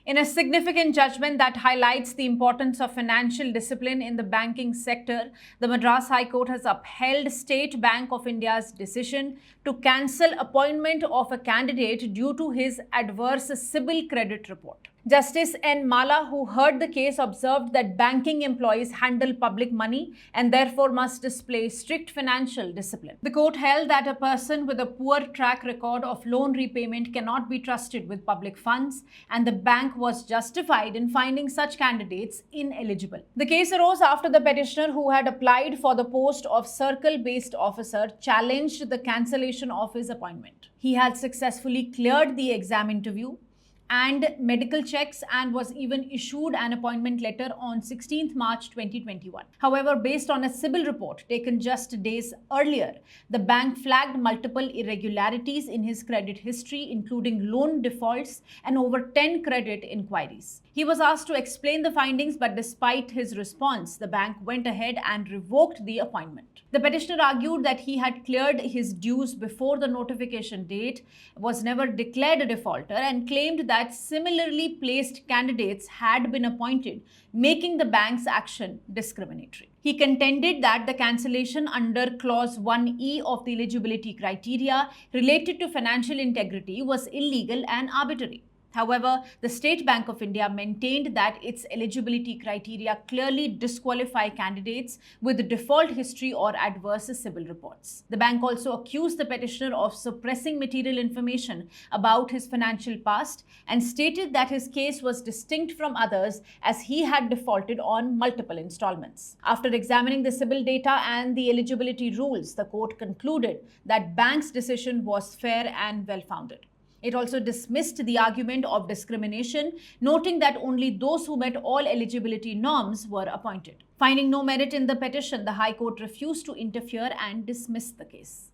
In a significant judgment that highlights the importance of financial discipline in the banking sector, the Madras High Court has upheld State Bank of India's decision to cancel appointment of a candidate due to his adverse CIBIL credit report. Justice N. Mala, who heard the case, observed that banking employees handle public money and therefore must display strict financial discipline. The court held that a person with a poor track record of loan repayment cannot be trusted with public funds, and the bank was justified in finding such candidates ineligible. The case arose after the petitioner, who had applied for the post of circle-based officer, challenged the cancellation of his appointment. He had successfully cleared the exam interview and medical checks and was even issued an appointment letter on 16th March 2021. However, based on a CIBIL report taken just days earlier, the bank flagged multiple irregularities in his credit history, including loan defaults and over 10 credit inquiries. He was asked to explain the findings, but despite his response, the bank went ahead and revoked the appointment. The petitioner argued that he had cleared his dues before the notification date, was never declared a defaulter, and claimed that similarly placed candidates had been appointed, making the bank's action discriminatory. He contended that the cancellation under Clause 1E of the eligibility criteria related to financial integrity was illegal and arbitrary. However, the State Bank of India maintained that its eligibility criteria clearly disqualify candidates with default history or adverse CIBIL reports. The bank also accused the petitioner of suppressing material information about his financial past and stated that his case was distinct from others as he had defaulted on multiple installments. After examining the CIBIL data and the eligibility rules, the court concluded that bank's decision was fair and well-founded. It also dismissed the argument of discrimination, noting that only those who met all eligibility norms were appointed. Finding no merit in the petition, the High Court refused to interfere and dismissed the case.